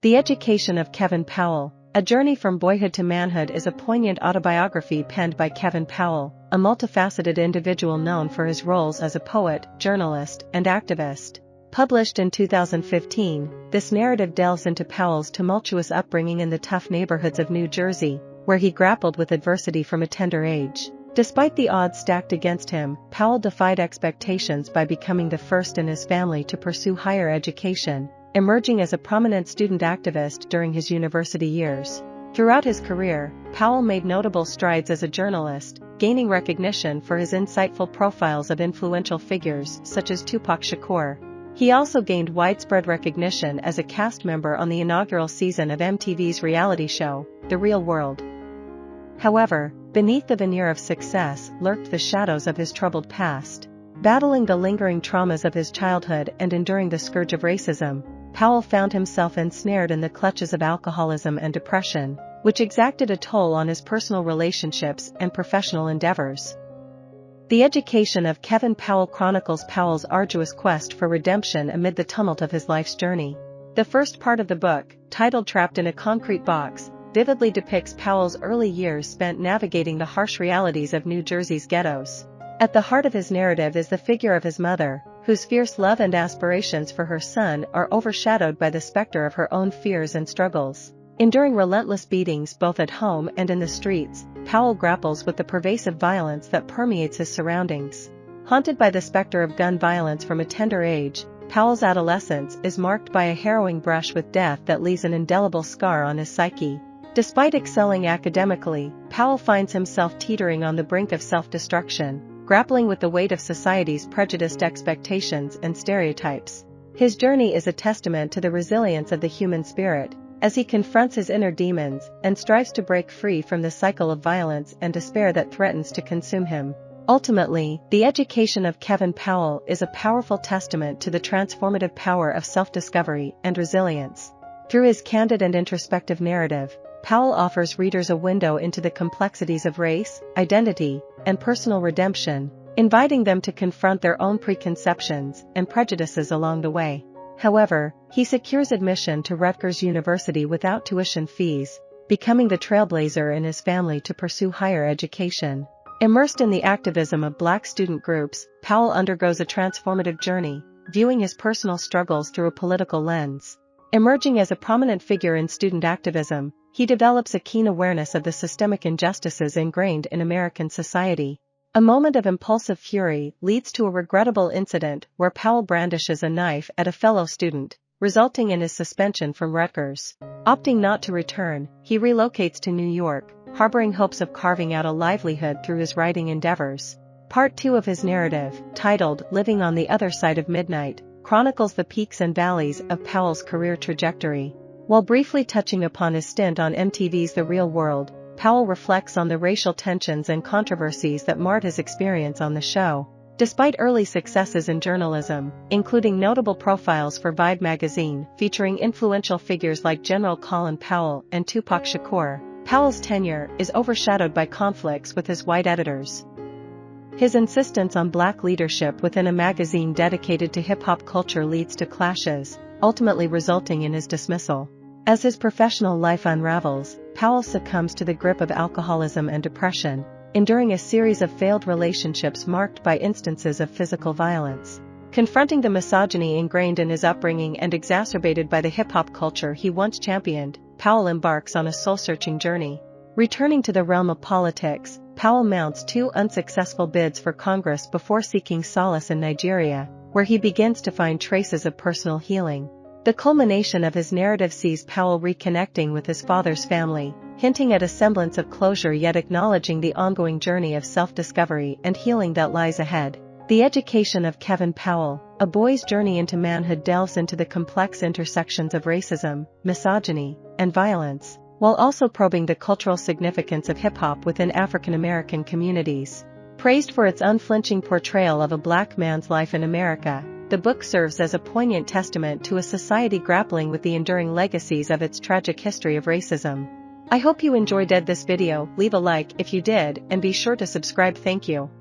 The Education of Kevin Powell, A Journey from Boyhood to Manhood is a poignant autobiography penned by Kevin Powell, a multifaceted individual known for his roles as a poet, journalist, and activist. Published in 2015, this narrative delves into Powell's tumultuous upbringing in the tough neighborhoods of New Jersey, where he grappled with adversity from a tender age. Despite the odds stacked against him, Powell defied expectations by becoming the first in his family to pursue higher education, emerging as a prominent student activist during his university years. Throughout his career, Powell made notable strides as a journalist, gaining recognition for his insightful profiles of influential figures such as Tupac Shakur. He also gained widespread recognition as a cast member on the inaugural season of MTV's reality show, The Real World. However, beneath the veneer of success lurked the shadows of his troubled past. Battling the lingering traumas of his childhood and enduring the scourge of racism, Powell found himself ensnared in the clutches of alcoholism and depression, which exacted a toll on his personal relationships and professional endeavors. The Education of Kevin Powell chronicles Powell's arduous quest for redemption amid the tumult of his life's journey. The first part of the book, titled Trapped in a Concrete Box, vividly depicts Powell's early years spent navigating the harsh realities of New Jersey's ghettos. At the heart of his narrative is the figure of his mother, whose fierce love and aspirations for her son are overshadowed by the specter of her own fears and struggles. Enduring relentless beatings both at home and in the streets, Powell grapples with the pervasive violence that permeates his surroundings. Haunted by the specter of gun violence from a tender age, Powell's adolescence is marked by a harrowing brush with death that leaves an indelible scar on his psyche. Despite excelling academically, Powell finds himself teetering on the brink of self-destruction, grappling with the weight of society's prejudiced expectations and stereotypes. His journey is a testament to the resilience of the human spirit, as he confronts his inner demons and strives to break free from the cycle of violence and despair that threatens to consume him. Ultimately, The Education of Kevin Powell is a powerful testament to the transformative power of self-discovery and resilience. Through his candid and introspective narrative, Powell offers readers a window into the complexities of race, identity, and personal redemption, inviting them to confront their own preconceptions and prejudices along the way. However, he secures admission to Rutgers University without tuition fees, becoming the trailblazer in his family to pursue higher education. Immersed in the activism of Black student groups, Powell undergoes a transformative journey, viewing his personal struggles through a political lens. Emerging as a prominent figure in student activism, he develops a keen awareness of the systemic injustices ingrained in American society. A moment of impulsive fury leads to a regrettable incident where Powell brandishes a knife at a fellow student, resulting in his suspension from Rutgers. Opting not to return, he relocates to New York, harboring hopes of carving out a livelihood through his writing endeavors. Part 2 of his narrative, titled Living on the Other Side of Midnight, chronicles the peaks and valleys of Powell's career trajectory. While briefly touching upon his stint on MTV's The Real World, Powell reflects on the racial tensions and controversies that marred his experience on the show. Despite early successes in journalism, including notable profiles for Vibe magazine featuring influential figures like General Colin Powell and Tupac Shakur, Powell's tenure is overshadowed by conflicts with his white editors. His insistence on Black leadership within a magazine dedicated to hip-hop culture leads to clashes, ultimately resulting in his dismissal. As his professional life unravels, Powell succumbs to the grip of alcoholism and depression, enduring a series of failed relationships marked by instances of physical violence. Confronting the misogyny ingrained in his upbringing and exacerbated by the hip-hop culture he once championed, Powell embarks on a soul-searching journey. Returning to the realm of politics, Powell mounts 2 unsuccessful bids for Congress before seeking solace in Nigeria, where he begins to find traces of personal healing. The culmination of his narrative sees Powell reconnecting with his father's family, hinting at a semblance of closure yet acknowledging the ongoing journey of self-discovery and healing that lies ahead. The Education of Kevin Powell, A Boy's Journey into Manhood delves into the complex intersections of racism, misogyny, and violence, while also probing the cultural significance of hip-hop within African American communities. Praised for its unflinching portrayal of a Black man's life in America, the book serves as a poignant testament to a society grappling with the enduring legacies of its tragic history of racism. I hope you enjoyed this video. Leave a like if you did, and be sure to subscribe. Thank you.